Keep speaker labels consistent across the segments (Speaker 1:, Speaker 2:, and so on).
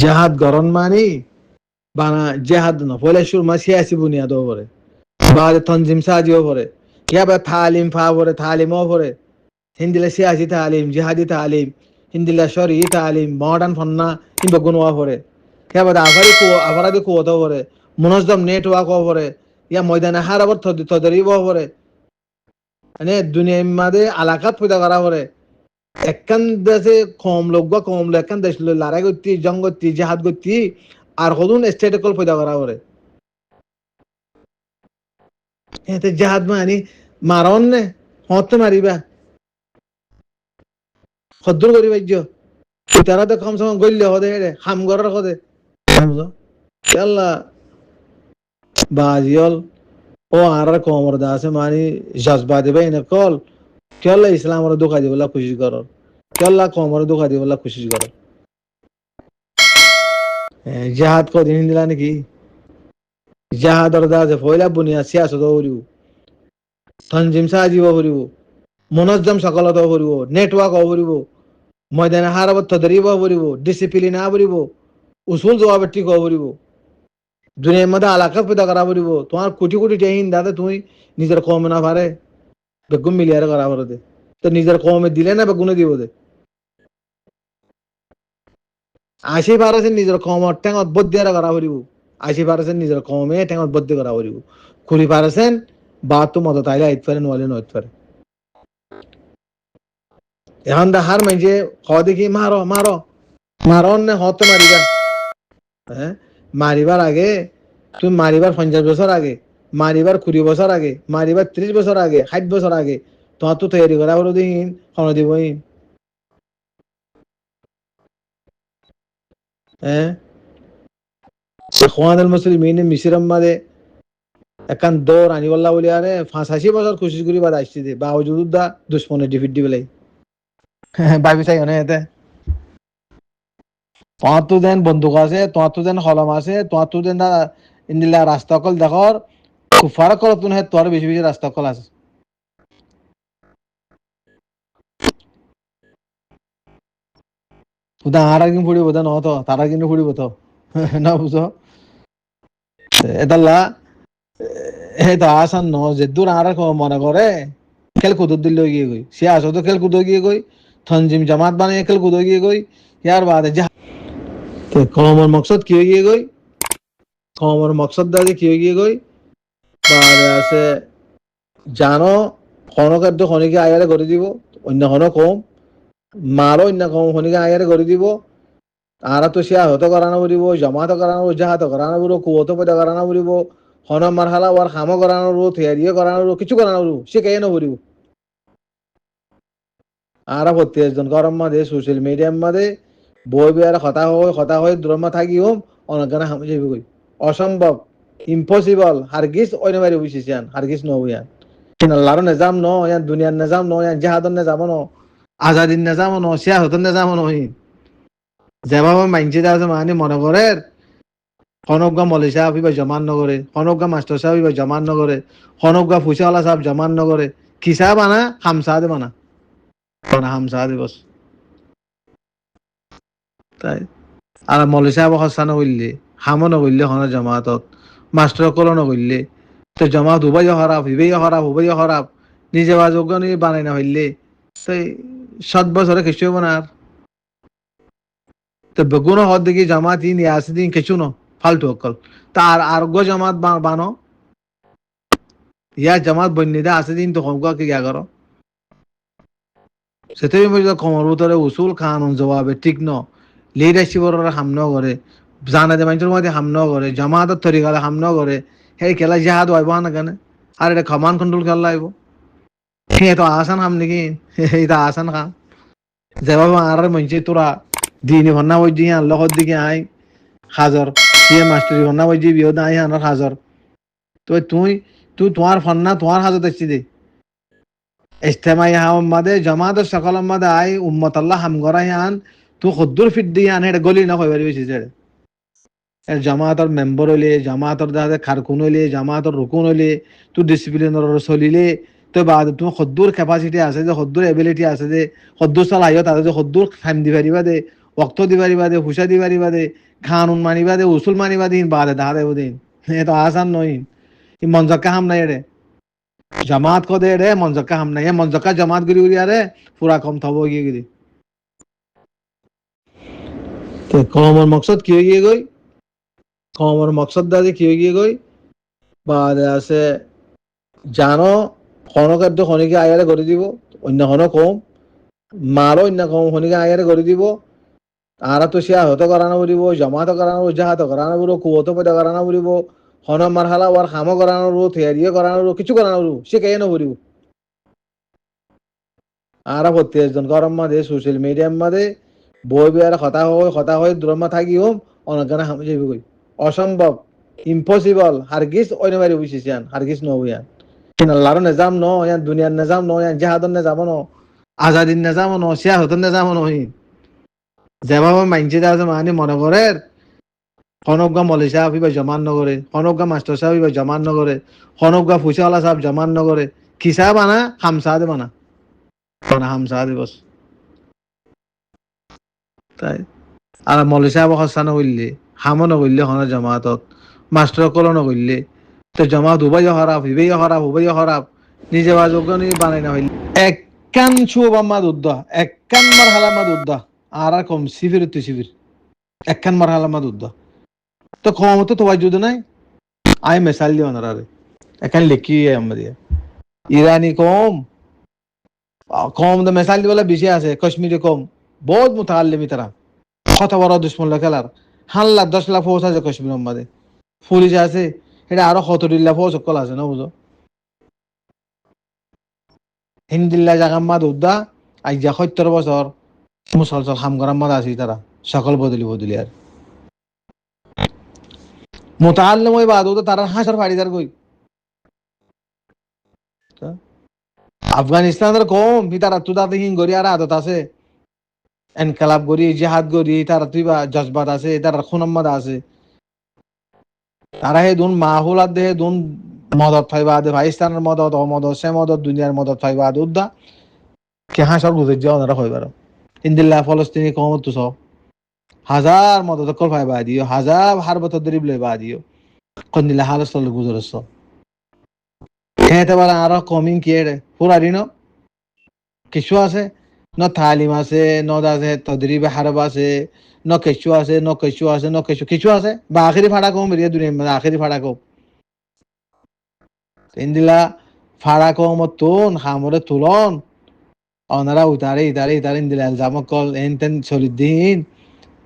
Speaker 1: জেহাদ গরণ মানি বানা জেহাদ ন পয়লা শুরু মা সিয়াসি বুনিয়াদ পরে বাদ তনজিম সাজিও পরে ইয়া বা তালিম ফা পরে তালিমও পরে হিন্দিলা সিয়াসি তালিম জিহাদি তালিম হিন্দিলা শরঈ তালিম মডার্ন ফন্না ইনবা গুনওয়া পরে ইয়া বাদ আফারাদি কুওয়াত পরে মুনজ্জম নেটওয়ার্ক পরে ইয়া ময়দানে হারাবত তদরিব পরে মানে দুনিয়ার মাঝে আলাকাত পয়দা করা পরে একখান দেশে কম লোক বা কম লোক একখান দেশ লড়াই করতি জং করতি জেহাদ করতি আর হদুন স্টেটে কল পয়দা করা পরে এতে জেহাদ মানে মারন নে হতে মারিবা খদ্দুর করি বাজ্য তারা তো কম সময় গল্য হদে হেরে হাম গড়ার হদে আল্লাহ বাজিয়ল ও আর কমর দাসে মানে জজবা দেবে এনে কল কেল্লা ইসলামর দোকা দিবলা খুশি কর কেল্লা কমর দোকা দিবলা খুশি কর জেহাদ কদিন দিলা নাকি জাহাদর দাসে ফয়লা বুনিয়া সিয়াসত করিব তনজিম সাজিব করিব মুনজ্জম সকালত করিব নেটওয়ার্ক করিব ময়দানে হারাবত তদরিব করিব ডিসিপ্লিন করিব উসুল জবাবটি করিব দুনিয়ার মধ্যে আলাকা পয়দা করা করিব তোমার কোটি কোটি টেহিন দাদা তুমি নিজের কমে না পারে বেগুন মিলিয়ার করা করে দে তো নিজের কমে দিলে না বেগুনে দিব দে 80% নিজের কমর টেঙত বদ্দিয়ার করা করিব 80% নিজের কমে টেঙত বদ্দি করা করিব 20% বা তো মত তাইলে আইত পারে নলে নইত পারে এখন দা হার মাইজে হ দেখি মারো মারো মারন নে হতে মারিবা হ্যাঁ মারিবার আগে তুমি মারিবার 50 বছর আগে মারিবার 20 বছর আগে মারিবার 30 বছর আগে 60 বছর আগে তোমার তো তৈরি করা বলো দিন হন দিবই হ্যাঁ ইখওয়ানুল মুসলিমিন মিসরম মাদে একান দৌড় আনিবল্লা বলি আরে 85 বছর কোশিশ করি বাদ আসছি দে বাউজুদ দা দুশ্মনের ডিফিট দিবেলাই ভাবি চাই না এতে তোমার তো দেন বন্দুক আছে তোমার তো দেন কলম আছে তোমার তো দেন ইন্দিলা রাস্তা কল দেখর কুফার কল তুমি তোর বেশি বেশি রাস্তা কল আছে উদা আর একদিন ফুড়িব না তো তারা কিন্তু ফুড়িব তো না বুঝো এদাল্লা এটা আসান ন যে দূর আর মনে করে খেল কুদুর দিল গিয়ে গই সে আসো তো খেল কুদো গিয়ে গই তনজিম জামাত বানিয়ে খেল কুদো গিয়ে গই ইয়ার বাদে যা কমর মকসদ কি হয়ে গিয়ে গই কমর মকসদ দাদি কি হয়ে গিয়ে গই বাদে আছে জানো খনকার্য খনিকে আয়ারে করে দিব অন্য খন কম মারো অন্য কম খনিকে আয়ারে করে দিব আর তো সে আহত করানো বলিব জমাত করানো জাহাত করানো বলব কুয়ত পয়দা করানো বলিব হন মারহালা ওর খামো করানো বলব থিয়ারিয়ে করানো বলব কিছু করানো বলব সে কে না বলিব আর প্রত্যেকজন গরম মাঝে সোশ্যাল মিডিয়ার মাঝে বই বই আর কথা হয় দূরমা থাকি হোম অনেক গানে হামে যাবি কই অসম্ভব ইম্পসিবল হারগিস অন্য বাইরে বুঝিছেন হারগিস ন হইয়ান আল্লাহর নিজাম ন ইয়ান দুনিয়ার নিজাম ন ইয়ান জাহাদর নিজাম ন আজাদির নিজাম ন সিয়াসতের নিজাম ন যেভাবে মাইনছে আছে মানে মনে করে কনকগা মলি সাহেব ইবা জমান নগরে কনকগা মাস্টার সাহেব ইবা জমান নগরে কনকগা ফুসাওয়ালা সাহেব জমান নগরে কিসা বানা হামসা দে বানা হামসা দে বস তাই আর মলি সাহেব হসা নগরলে হামো নগরলে হন জমাতত মাস্টার কল নগরলে তো জমাত উবাই খারাপ হুবাই খারাপ নিজে বাযোগ্য নি বানাই না হইলে তাই 7 বছরে কিছু বানার তো বেগুন হদ দেখি জামাত ইন ইয়াসিদিন কিছু ন ফালতু অকল তার আরোগ্য জামাত বানো ইয়া জামাত বন্যদা আছে দিন তো কমকা কি গা করো সেটাই মধ্যে কমর ভিতরে উসুল কানুন জবাবে ঠিক ন লিডারশিপর হাম ন করে জানা যে মানুষের মধ্যে হাম ন করে জামাতের তরিকালে হাম ন করে সেই খেলা জাহাদ হইব না কেন আর এটা কমান্ড কন্ট্রোল খেলা হইব সেই তো আসান খাম নাকি এইটা আসান খাম যেভাবে আর মানুষের তোরা দিনে ভন্না বই আল্লাহর দিকে আই হাজার সে মাস্টারি ভন্না বই বিয়োদ আই আনার হাজার তো তুই তোমার ফন্না তোমার হাজত আসছি দে ইস্তেমাই হামাদে জামাত সকল মাদে আই উম্মত আল্লাহ হাম গরাই আন তু খুদ্দুর ফিট দিয়ে আন এটা গলি না কইবার বেশি ছেড়ে এর জামাতর মেম্বার হইলে জামাতর দাদা খারকুন হইলে জামাতর রুকুন হইলে তু ডিসিপ্লিনর চলিলে তো বাদ তুমি খুদ্দুর ক্যাপাসিটি আছে যে খুদ্দুর এবিলিটি আছে যে খুদ্দুর চালাইও তাদের যে খুদ্দুর ফাইম দি পারিবা দে ওক্ত দিবারি বাদে হুসা দিবারি বাদে খানুন মানি বাদে উসুল মানি বাদে বাদে দাদে বুদিন এ তো আসান নইন ই মনজক্কা হাম নাই রে জামাত কদে রে মনজক্কা হাম নাই মনজক্কা জামাত গরি গরি আরে পুরা কম থব গিয়ে গিরি তো কমর মকসদ কি হয়ে গই কমর মকসদ দাদে কি হয়ে গই বাদে আছে জানো খনকাদ্য খনিকে আয়ারে করে দিব অন্য খন কম মারো অন্য কম খনিকে আয়ারে করে দিব আরা তো শিয়া হতে করানো বলিব জমাতো করানো জাহাতো করানো বলিব কুয়তো পয়দা করানো বলিব হন মারহালা ওয়ার খামো করানো বলিব থিয়ারিও করানো বলিব কিছু করানো বলিব সে কে নবলিব আরা প্রত্যেকজন গরম মাঝে সোশ্যাল মিডিয়ার মাঝে বই বই আর কথা হয় দ্রমা থাকি হোম অনেকখানে হামে যাবি কই অসম্ভব ইম্পসিবল হারগিজ অইনবারে বুঝিছিয়ান হারগিজ নবইয়ান আল্লাহর নিজাম ন ইয়ান দুনিয়ার নিজাম ন ইয়ান জাহাদর নিজাম ন আজাদির নিজাম ন সিয়াহতর নিজাম ন যেভাবে মাইনছে আছে মানে মনে করে খনকগা মলি সাহেব ইবা জমান নগরে খনকগা মাস্টার সাহেব ইবা জমান নগরে খনকগা ফুসিওয়ালা সাহেব জমান নগরে কিসা বানা হামসাদে বানা বানা হামসাদে বস তাই আর মলি সাহেব খসা নগরলে হামো নগরলে হন জমাতত মাস্টার কলো নগরলে তো জমাত উবাইও খারাপ হিবেইও খারাপ উবাইও খারাপ নিজে বাযোগ্য নি বানাই না হইলে এককান ছুব আমার উদ্দা এককান মার হালামাদ উদ্দা আর কম শিবির তো শিবির একখান মার হালামাদ উদ্দা তো কম তো তোমার যদি নাই আই মেসাল দিও না রে এখান লিখি আমাদের ইরানি কম কম তো মেসাল দিবলে বেশি আছে কাশ্মীরি কম বহুত মুতাআল্লিমি তারা কত বড় দুশ্মন খেলার 7 লাখ 10 লাখ ফৌজ আছে কাশ্মীর আমাদের পুলিশ আছে এটা আরো 70 লাখ ফৌজ সকল আছে না বুঝো হিন্দিল্লা জাগাম্মাদ উদ্দা আইজা 70 বছর মুসলসল হামগরাম্মাদ আছে তারা সকল বদলি আর মুতাআল্লিম ওই বাদ তো তারা হাসার ফাড়িদার কই আফগানিস্তানের কম তারা তুদা হিং গরি আর আদত আছে এনকালাব গরি জিহাদ গরি তারা তুইবা জজবাত আছে তারা খুনাম্মাদ আছে তারা হে দুন মাহুলাত দে দুন মদত ফাইবা দে পাকিস্তানের মদত ও মদত সে মদত দুনিয়ার মদত ফাইবা দে উদ্দা কে হাসার গুজে যাও না হইবার ইন্দিল্লা ফলস্তিনি কম তো সব হাজার মদত কল ফাইবা দিও হাজার হারবত দরিব লইবা দিও কন্দিলা হালসল গুজরস এতে বলা আরো কমিং কিয়ে পুরারি ন কিছু আছে ন তালিম আছে ন আছে তদরিব হারব আছে ন কিছু আছে ন কিছু আছে ন কিছু আছে বা আখেরি ফাড়া কম বেরিয়ে দুনিয়ার মধ্যে আখেরি ফাড়া কম ইন্দিলা ফাড়া কম তুন হামরে তুলন ওনারা উতারে ইতারে ইন্দিলা এলজাম কল এনতেন সলিদ্দিন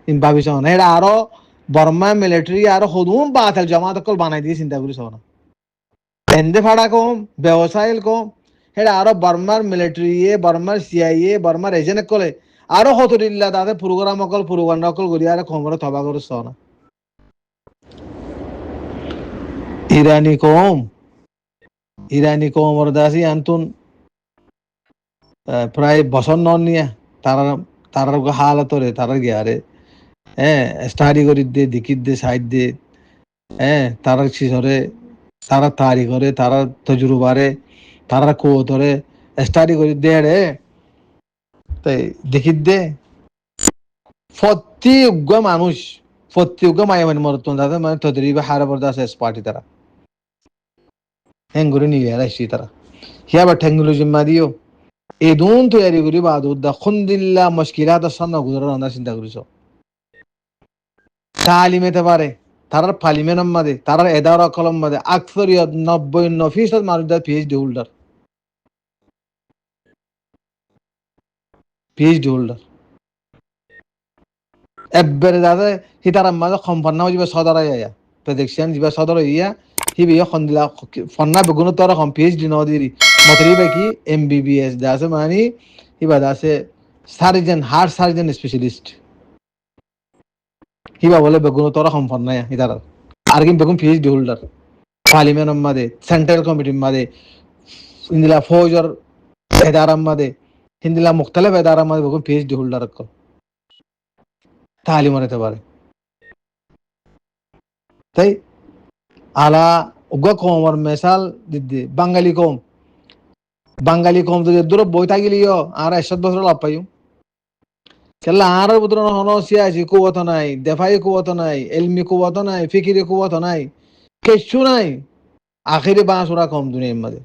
Speaker 1: ইন ভাবিস না এটা আরো বর্মা মিলিটারি আরো হদুন বাতিল জামাত কল বানাই দিয়ে চিন্তা করিস না এন্দে ফাড়া কম ব্যবসায় কম এটা আরো বর্মার মিলিটারি বর্মার সিআইএ বর্মার এজেন্ট কলে আরো হতরিল্লা তাদের প্রোগ্রাম অকল প্রোগ্রাম অকল করি আর খবর থবা করিস না ইরানি কম ওর দাসি আনতুন প্রায় বছর নন নিয়া তার হালতরে তার গিয়ারে স্টাডি করি দে দিকির দে সাইড দে তার শিশরে তারা তারি করে তারা তজুরবারে তারা কোতরে স্টাডি করি দে রে তাই দেখির দে প্রত্যেক মানুষ প্রত্যেক মায়া মানে মরতন তাদের মানে তদরিবে হারা পর্দা আছে পার্টি তারা হ্যাং করে নিয়ে আসছি তারা হিয়া বা টেকনোলজি মা দিও এই দুন তৈরি করি বাদ উদ্দা খুন্দিল্লা মুশকিলাত সামনা গুজরার আমরা চিন্তা করিস তালিমেতে পারে তারার ফালিমে নম্মাদে তারার এদারা কলম মাদে আকসরিয়ত 99% মানুষদের পিএইচডি হোল্ডার এবারে দাদা হিতার মাঝে সম্পন্ন যাবে সদর আয়া প্রেডিকশন যাবে সদর ইয়া হিবি খন্দিলা ফন্না বেগুন তো রকম পিএইচডি ন দিরি মতরি বাকি এমবিবিএস দাসে মানে হিবা দাসে সার্জন হার্ট সার্জন স্পেশালিস্ট হিবা বলে বেগুন তো রকম ফন্না হিতার আর কি বেগুন পিএইচডি হোল্ডার পার্লিমেন্ট মাদে সেন্ট্রাল কমিটি মাদে ইন্দিলা ফৌজর এদারাম মাদে হিন্দিলা মুখতালিফ এদারাম মাদে বেগুন পিএইচডি হোল্ডার কল তালিম হতে পারে তাই আলা উগা কমর মেসাল দিদি বাঙালি কম তো দূর বই থাকিলিও আর 100 বছর লাভ পাইও কেলা আর বুতর হন সিয়াসি কুবত নাই, দেফাই কুবত নাই, এলমি কুবত নাই, ফিকিরি কুবত নাই, কিচ্ছু নাই। আখিরি বাঁশ ওরা কম দুনিয়ার মাঝে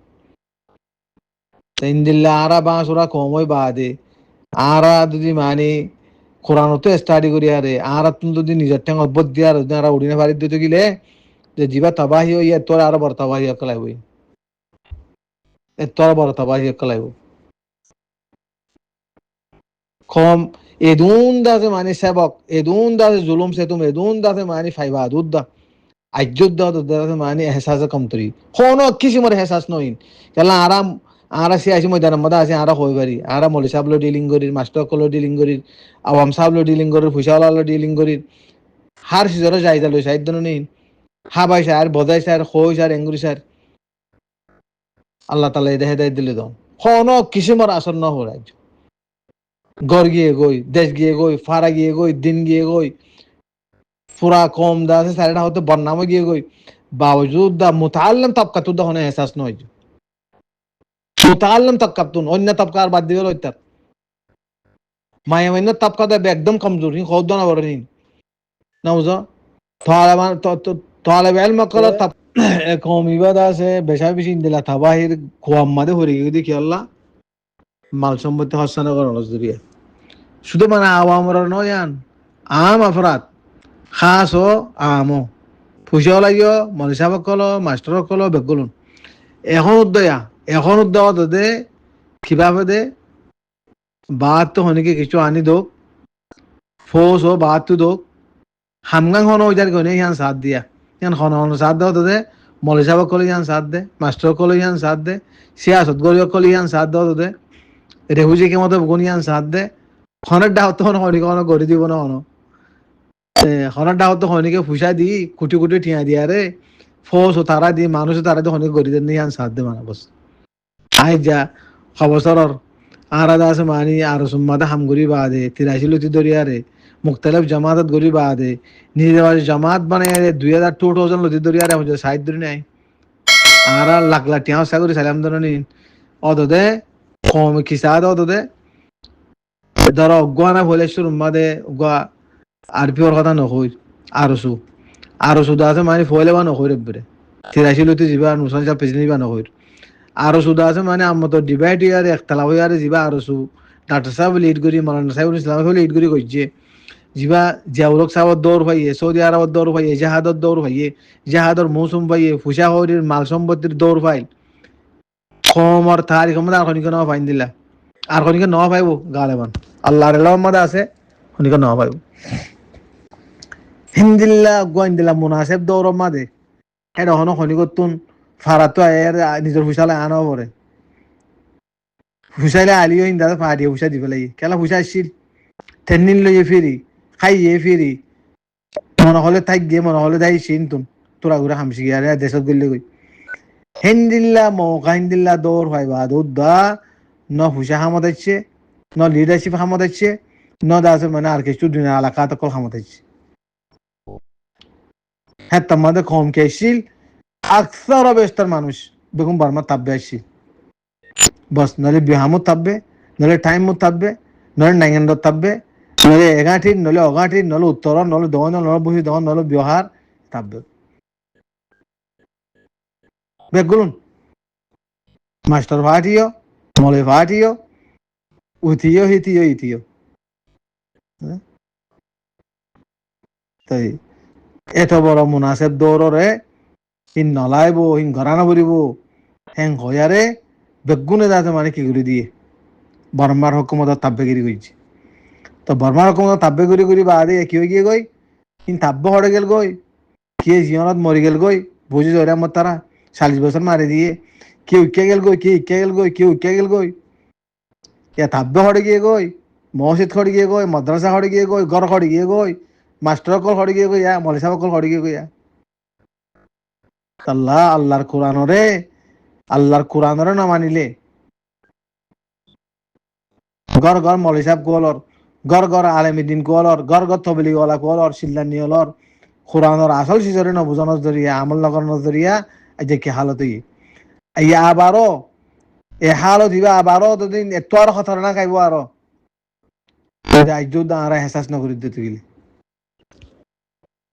Speaker 1: ইন্দিল্লা আরা বাঁশ ওরা কম ওই বাদে আরা যদি মানে কোরআনতো স্টাডি করি আরে আর তুমি যদি নিজের ঠেঙ অদ্ভুত দিয়া আর উড়িনে বাড়ি দিতে গেলে যে জিবা তাবাহি হই তোর আরো বড় তাবাহি একলাই হই, তোর বড় তাবাহি একলাই হই কম। এদুন দাসে মানে সেবক, এদুন দাসে জুলুম সে তুমি এদুন দাসে মানে ফাইবা দুদ্দা আজ্জুদ্দা দাসে মানে এহসাসে কমতরি কোনো কিসিমর এহসাস নইন। কেলা আরাম আরা সে আসি ময়দানের মধ্যে আছে আরা হই পারি আরা মলি সাহেবলো ডিলিং করি, মাস্টার কলো ডিলিং করি, আওয়াম সাহেবলো ডিলিং করি, ফুসাওয়ালালো ডিলিং করি, হার সিজরে যাইদা লই সাইদ নিন হাবাই সার বজাই সার খই সার এঙ্গুরি সার আল্লাহ তালা এদে হেদায় দিলে দাও কোনো কিসিমর আসর ন হরাই গড় গিয়ে গই, দেশ গিয়ে গই, ফাড়া গিয়ে গই, দিন গিয়ে গই, পুরা কম দা আছে সাইডা হতে বন্নামে গিয়ে গই, বাবজুদ দা মুতাআল্লিম তাবকাতুদ দা হনে এহসাস নয়। মুতাআল্লিম তাবকাতুন অন্য তাবকার বাদ দিবে লইতার মায়া তাবকা দা একদম কমজোর হি খোদ না বড় হি নাউজা তালেবান তালেব ইলম করা তাব কওমি বাদ আছে বেশা বেশি দিলা তাবাহির কোয়াম মাদে হরি গদি কি আল্লাহ মাল সম্পত্তি হসানা করার জরিয়া শুধু মানে আওয়ামরা নয়ান আম আফরাত খাস ও আমো ফুসিও লাগিও মনীষা বকলো মাস্টার বকলো বেগুলুন এখন উদ্দয়া এখন উদ্দয়া দে কিভাবে দে বাত তো হনিকে কিছু আনি দোক ফোস ও বাত তো দোক হামগাং হন ওইটার গনে ইয়ান সাথ দিয়া ইয়ান হন হন সাথ দাও দে মনীষা বকলো ইয়ান সাথ দে মাস্টার বকলো ইয়ান সাথ দে সিয়াসত গরি বকলো ইয়ান সাথ দাও দে রেহুজি কে মতো গুনিয়ান সাথ দে হনের ডাহত তো হন হনিকে হন গড়ি দিব না হন হনার ডাহত তো হনিকে ফুসা দি কুটি কুটি ঠিয়া দিয়া রে ফোস ও তারা দি মানুষ তারা দি হনিকে গড়ি দেন ইয়ান সাথ দে মানা বস আই যা খবসরর আরাদা আছে মানি আর সুম্মাদা হামগুড়ি বাদে তিরাশি লতি দরিয়ারে মুখতালিফ জামাতত গড়ি বাদে নিজে জামাত বানায় 2000 লতি দরিয়ারে হচ্ছে সাইড ধরে নাই আর লাখ লাখ টিয়া সাগরি সালাম ধরনি অদদে কম কিসাদ অদদে ধর অজ্ঞানা ভলেশ্বর উম্মাদে উগা আরপিওর কথা নকই আরসু আরসু দা আছে মানে ফয়লে বা নকই রেবরে তিরাশি লতি যাবা নুসান সাহেব প্রেসিডেন্ট বা নকই আরো সুদা আছে মানে আমার তো ডিভাইড ইয়ার একতলা হয়ে আর যাবা আরো সু ডাক্তার সাহেব লিড করি মালানা সাহেব ইসলাম লিড করি কইছে যাবা জিয়াউলক সাহেব দৌড় ভাইয়ে সৌদি আরবত দৌড় ভাইয়ে জাহাদত দৌড় ভাইয়ে জাহাদর মৌসুম ভাইয়ে ফুসা হরির মাল সম্পত্তির দৌড় ভাই কমর তারিখ মধ্যে আর খনিকে ন ফাইন দিলা আর খনিকে ন পাইব গালেবান আল্লাহর এলাম মধ্যে আছে খনিকে ন পাইব হিন্দিল্লা গোয়াইন্দিল্লা মুনাসেব দৌড় মাদে এটা হন খনিকতুন ফারাতো আয়ের নিজের ফুসালে আনাও পরে ফুসাইলে আলিও ইন্দা ফাটিয়ে ফুসা দিবে লাগি কেলা ফুসা আসছিল তেনিন লইয়ে ফিরি খাইয়ে ফিরি মনে হলে থাক গিয়ে মনে হলে যাই চিনতুন তোরা ঘুরে হামসি গিয়ে আরে দেশত গেলে গই হিন্দিল্লা মৌকা হিন্দিল্লা দৌড় হয় বা দৌড়া ন ফুসা হামত আসছে ন লিডারশিপ হামত আসছে ন দাসে মানে আর কিছু দুনিয়া এলাকা তকল হামত আসছে হ্যাঁ তোমাদের কম কে আসছিল আকসার বেস্তার মানুষ বেগম বার্মা তাব্বে আসছিল বস নলে বিহামত থাকবে নলে টাইম মত থাকবে নলে নাইগেন্দ্র থাকবে নলে এগাঁঠি নলে অগাঁঠি নলে উত্তর নলে দহন নলে বহি দহন নলে বিহার থাকবে বেগুন মাস্টার ভাটিও মলে ভাটিও উঠিও হিতিও ইতিও তাই এত বড় মুনাসেব দৌড়রে হিন নলাইব হিন ঘরানা বলিব হ্যাং হয়ারে বেগুনে যাতে মানে কি করে দিয়ে বর্মার হুকুমত তাব্বেগিরি করছে তো বর্মার হুকুমত তাব্বেগিরি করি বাদে কি হয়ে গিয়ে গই কিন্তু তাব্য হড়ে গেল গই কে জীবনত মরি গেল গই বুঝি জয়রা মত তারা 40 বছর মারি দিয়ে কেউ ইকে গেল গই কে ইকে গেল গই কেউ ইকে গেল গই ইয়া তাব্য হড়ে গিয়ে গই মসজিদ খড়ে গিয়ে গই মাদ্রাসা খড়ে গিয়ে গই ঘর খড়ে গিয়ে গই মাস্টার কল খড়ে গিয়ে গই মলিসা কল খড়ে গিয়ে গই আল্লাহ আল্লাহর কোরআনরে না মানিলে গড় গড় মৌলী সাহেব কোয়ালর গড় গড় আলেমিদ্দিন কোয়ালর গড় গড় তবলিগওয়ালা কোয়ালর সিল্লানি হলর কোরআনর আসল সিজরে নবুজনের জরিয়া আমল নগরের জরিয়া যে কি হালত ইয়া আবারও এ হালত দিবা আবারও দুদিন এত আর খতরনাক আইব আরো আজ আরা হেসাস নগরী দিতে গেলে